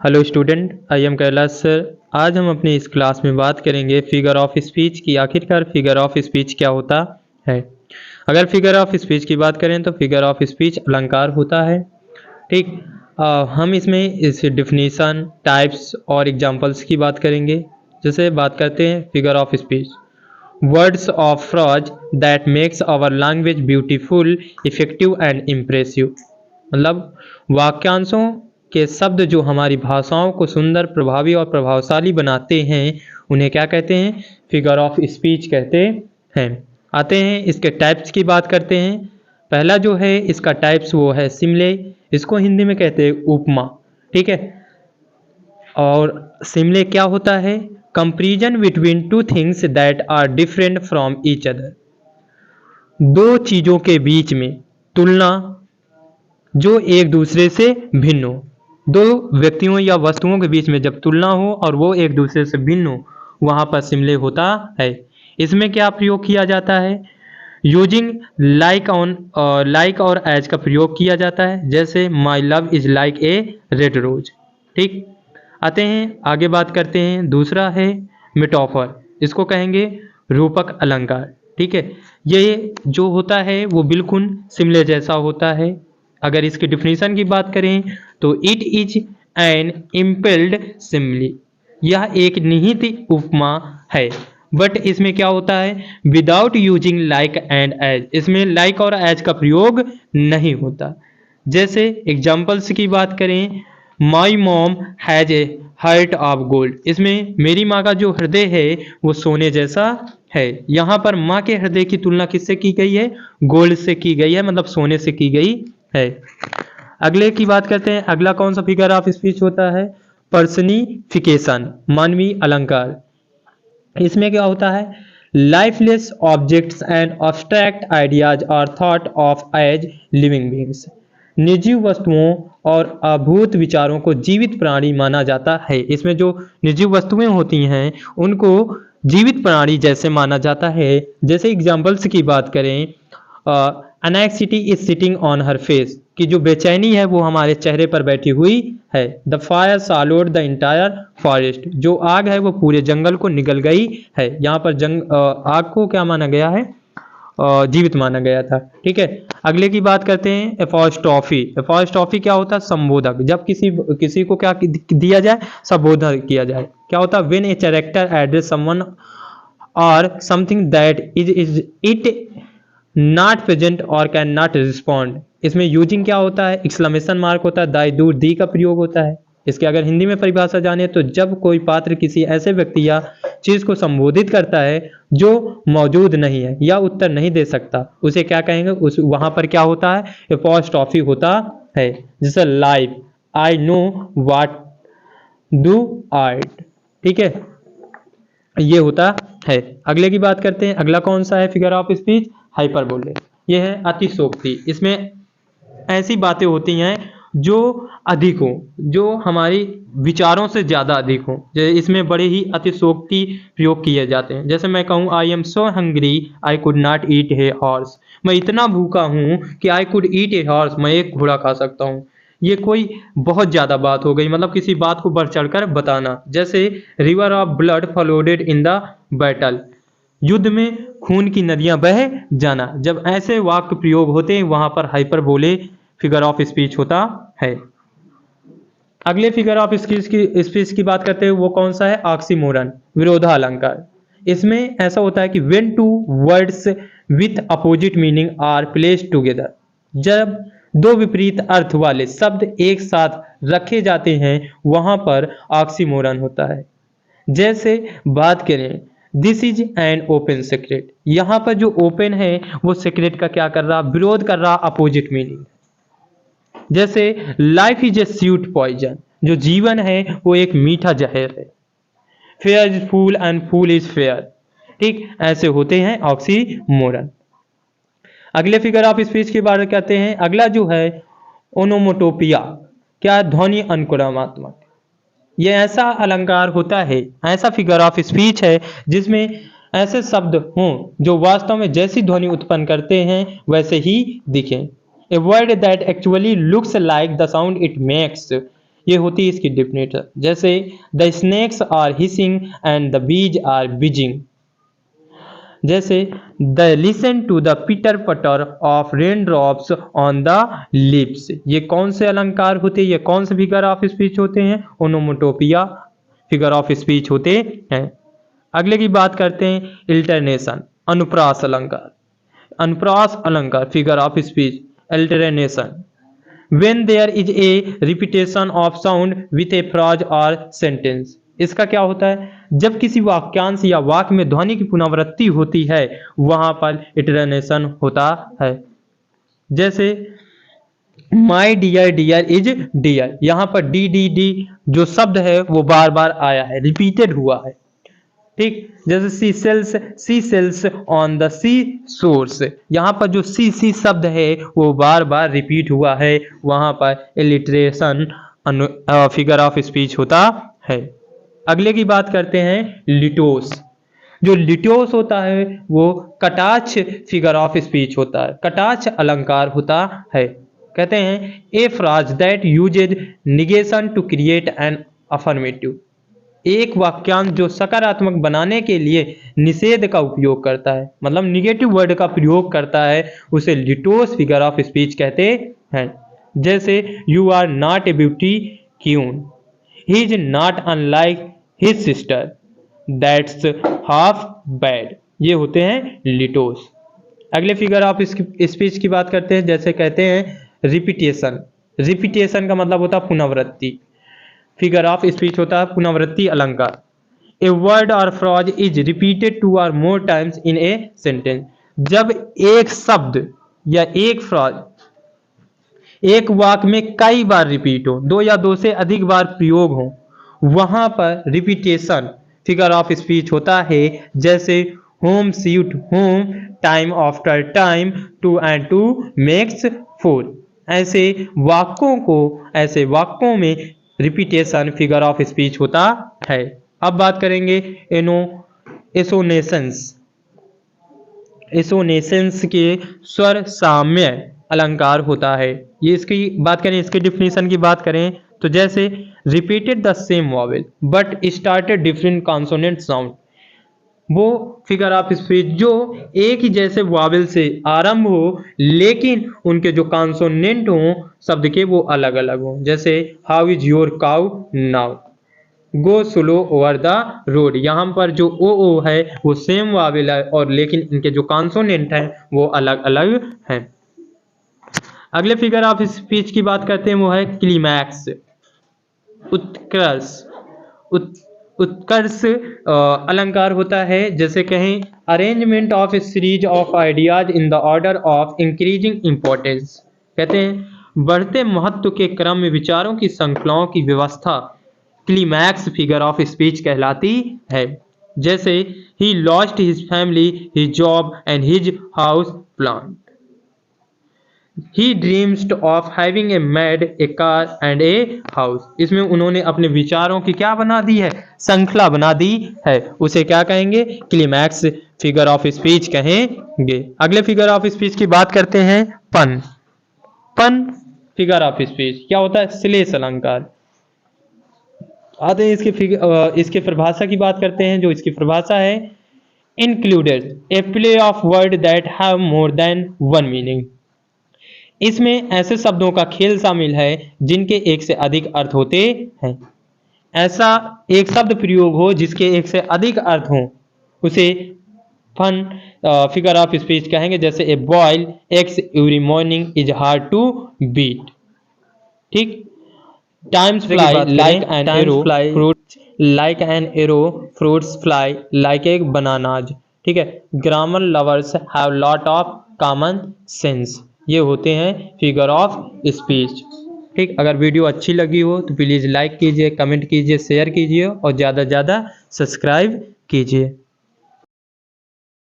Hello student, I am Kailash sir. आज हम अपनी इस क्लास में बात करेंगे फिगर ऑफ स्पीच की। आखिरकार फिगर ऑफ स्पीच क्या होता है। अगर फिगर ऑफ स्पीच की बात करें तो फिगर ऑफ स्पीच अलंकार होता है। ठीक। हम इसमें इस डिफिनीशन, टाइप्स और एग्जांपल्स की बात करेंगे। जैसे बात करते हैं figure of speech, words of phrase that makes our language beautiful, effective and impressive. मतलब वाक्यांशों के शब्द जो हमारी भाषाओं को सुंदर, प्रभावी और प्रभावशाली बनाते हैं, उन्हें क्या कहते हैं? फिगर ऑफ स्पीच कहते हैं। आते हैं इसके टाइप्स की बात करते हैं। पहला जो है इसका टाइप्स वो है सिमले। इसको हिंदी में कहते हैं उपमा। ठीक है। और सिमले क्या होता है? Comparison between two things that are different from each other. दो चीजों के बीच में तुलना जो एक दूसरे से भिन्न हो। दो व्यक्तियों या वस्तुओं के बीच में जब तुलना हो और वो एक दूसरे से भिन्न हो, वहां पर सिमले होता है। इसमें क्या प्रयोग किया जाता है? यूजिंग लाइक और एज का प्रयोग किया जाता है। जैसे my love is like a red rose. ठीक। आते हैं आगे बात करते हैं। दूसरा है मेटाफर। इसको कहेंगे रूपक अलंकार। ठीक है। ये जो होता है वो बिल्कुल सिमले जैसा होता है। अगर इसकी डिफिनीशन की बात करें तो it is an impelled Simli. यह एक निहित उपमा है। बट इसमें क्या होता है? Without using like and as. इसमें लाइक और एज का प्रयोग नहीं होता। जैसे एग्जाम्पल्स की बात करें, my mom has a heart of gold. इसमें मेरी माँ का जो हृदय है वो सोने जैसा है। यहाँ पर माँ के हृदय की तुलना किससे की गई है? गोल्ड से की गई है, मतलब सोने से की गई है। अगले की बात करते हैं। अगला कौन सा फिगर ऑफ स्पीच होता है? पर्सनिफिकेशन, मानवीय अलंकार। इसमें क्या होता है? Lifeless objects and abstract ideas are thought of as living beings. निर्जीव वस्तुओं और अभूत विचारों को जीवित प्राणी माना जाता है। इसमें जो निर्जीव वस्तुएं होती हैं उनको जीवित प्राणी जैसे माना जाता है। जैसे एग्जाम्पल्स की बात करें, anxiety is sitting on her face, कि जो बेचैनी है वो हमारे चेहरे पर बैठी हुई है। The fire swallowed the entire forest. जो आग है वो पूरे जंगल को निगल गई है। यहाँ पर आग को क्या माना गया है? जीवित माना गया था। ठीक है। अगले की बात करते हैं एपॉस्ट्रॉफी। एपॉस्ट्रॉफी क्या होता है? संबोधक। जब किसी को क्या दिया जाए? संबोधन किया जाए। क्या होता है? When a character address someone or something that is it not present or can not respond. इसमें यूजिंग क्या होता है? एक्सक्लेमेशन मार्क होता है, दाई दूर दी का प्रयोग होता है। इसके अगर हिंदी में परिभाषा जाने तो जब कोई पात्र किसी ऐसे व्यक्ति या चीज को संबोधित करता है जो मौजूद नहीं है या उत्तर नहीं दे सकता, उसे क्या कहेंगे? उस वहां पर क्या होता है? एपॉस्ट्रॉफी होता है। जैसे life, I know what do art. ठीक है, ये होता है। अगले की बात करते हैं। अगला कौन सा है फिगर ऑफ स्पीच? हाइपरबोले। ये है अतिशोक्ति। इसमें ऐसी बातें होती हैं जो अधिक हो, जो हमारी विचारों से ज़्यादा अधिक हो। इसमें बड़े ही अतिशोक्ति प्रयोग किए जाते हैं। जैसे मैं कहूँ, I am so hungry I could not eat a horse. मैं इतना भूखा हूँ कि I could eat a horse, मैं एक घोड़ा खा सकता हूँ। ये कोई बहुत ज़्यादा बात हो गई, मतलब किसी बात को बढ़ चढ़कर बताना। जैसे river of blood flooded in the battle. युद्ध में खून की नदियां बह जाना। जब ऐसे वाक्य प्रयोग होते हैं वहां पर हाइपरबोले फिगर ऑफ स्पीच होता है। अगले फिगर ऑफ स्पीच की बात करते हैं, वो कौन सा है? ऑक्सीमोरन, विरोधालंकार। इसमें ऐसा होता है कि when two words with opposite meaning are placed together. जब दो विपरीत अर्थ वाले शब्द एक साथ रखे जाते हैं वहां पर ऑक्सीमोरन होता है। जैसे बात करें, this is an open secret. यहां पर जो ओपन है वो सीक्रेट का क्या कर रहा? विरोध कर रहा, अपोजिट मीनिंग। जैसे life is a sweet poison. जो जीवन है वो एक मीठा जहर है। Fair is foul and foul is fair. ठीक, ऐसे होते हैं ऑक्सीमोरन। अगले फिगर ऑफ स्पीच की बात करते हैं। अगला जो है ओनोमोटोपिया। क्या? ध्वनि अनुक्रमात्मक। ये ऐसा अलंकार होता है, ऐसा फिगर ऑफ स्पीच है जिसमें ऐसे शब्द हों जो वास्तव में जैसी ध्वनि उत्पन्न करते हैं वैसे ही दिखें। A word that actually looks like the sound it makes. ये होती है इसकी डेफिनेशन। जैसे the snakes are hissing and the bees are buzzing. जैसे the listen to the pitter patter of rain drops on the lips. ये कौन से अलंकार होते हैं, ये कौन से फिगर ऑफ स्पीच होते हैं, ओनोमोटोपिया फिगर ऑफ स्पीच होते हैं। अगले की बात करते हैं इल्टरनेशन, अनुप्रास अलंकार। अनुप्रास अलंकार figure of speech alternation when there is a repetition of sound with a phrase or sentence। इसका क्या होता है, जब किसी वाक्यांश या वाक्य में ध्वनि की पुनरावृत्ति होती है वहां पर इटरेनेशन होता है। जैसे my dear dear is dear, यहां पर डी डी डी जो शब्द है वो बार बार आया है, रिपीटेड हुआ है। ठीक, जैसे sea shells on the sea shore, यहाँ पर जो सी शब्द है वो बार बार रिपीट हुआ है, वहां पर इलिट्रेशन फिगर ऑफ स्पीच होता है। अगले की बात करते हैं लिटोस। जो लिटोस होता है वो कटाक्ष फिगर ऑफ स्पीच होता है, कटाक्ष अलंकार होता है। कहते हैं a phrase that uses negation to create an affirmative. एक वाक्यांश जो सकारात्मक बनाने के लिए निषेध का उपयोग करता है, मतलब निगेटिव वर्ड का प्रयोग करता है, उसे लिटोस फिगर ऑफ स्पीच कहते हैं। जैसे you are not a beauty queen, he is not unlike his sister, that's half bad. ये होते हैं लिटोस। अगले फिगर ऑफ स्पीच की बात करते हैं। जैसे कहते हैं रिपीटेशन, रिपीटेशन का मतलब होता है पुनरावृत्ति, फिगर ऑफ स्पीच होता है पुनरावृत्ति अलंकार। ए वर्ड और phrase is repeated 2 or more times in a sentence. जब एक शब्द या एक फ्रेज एक वाक्य में कई बार रिपीट हो, 2 या 2 से अधिक बार प्रयोग हो, वहां पर रिपीटेशन फिगर ऑफ स्पीच होता है। जैसे home sweet home, time after time, 2 and 2 makes 4। ऐसे वाक्यों में रिपीटेशन फिगर ऑफ स्पीच होता है। अब बात करेंगे एसोनेशंस के स्वर साम्य अलंकार होता है। ये इसकी बात करें, इसकी डिफिनेशन की बात करें तो जैसे repeated the same vowel but started different consonant sound. वो फिगर ऑफ स्पीच जो एक ही जैसे वॉवेल से आरंभ हो लेकिन उनके जो कॉन्सोनेंट हो शब्द के वो अलग अलग हो। जैसे how is your cow now, go slow over the road. यहाँ पर जो ओ है वो सेम वॉवेल है और लेकिन इनके जो कॉन्सोनेंट हैं वो अलग अलग हैं। अगले फिगर ऑफ स्पीच की बात करते हैं वो है क्लीमैक्स, उत्कर्ष अलंकार होता है। जैसे कहें arrangement of A series of ideas in the order of increasing importance. कहते हैं बढ़ते महत्व के क्रम में विचारों की श्रृंखलाओं की व्यवस्था क्लीमैक्स फिगर ऑफ स्पीच कहलाती है। जैसे he lost his family, his job and his house plant, he dreams of having a mad, A car and a house. इसमें उन्होंने अपने विचारों की क्या बना दी है, श्रृंखला बना दी है, उसे क्या कहेंगे, क्लीमैक्स फिगर ऑफ स्पीच कहेंगे। अगले फिगर ऑफ स्पीच की बात करते हैं पन फिगर ऑफ स्पीच क्या होता है, श्लेष अलंकार। आते हैं इसके परिभाषा की बात करते हैं। जो इसकी परिभाषा है included a play of word that have more than one meaning. इसमें ऐसे शब्दों का खेल शामिल है जिनके एक से अधिक अर्थ होते हैं। ऐसा एक शब्द प्रयोग हो जिसके एक से अधिक अर्थ हो उसे फन फिगर ऑफ स्पीच कहेंगे। जैसे a boil eggs every morning is hard to beat. ठीक, times fly like an arrow, fruits like an arrow, fruits fly like a bananas. ठीक है, grammar lovers have lot of common sense. ये होते हैं figure of speech. ठीक, अगर video अच्छी लगी हो तो प्लीज़ लाइक कीजिए, कमेंट कीजिए, शेयर कीजिए और ज़्यादा से ज़्यादा सब्सक्राइब कीजिए।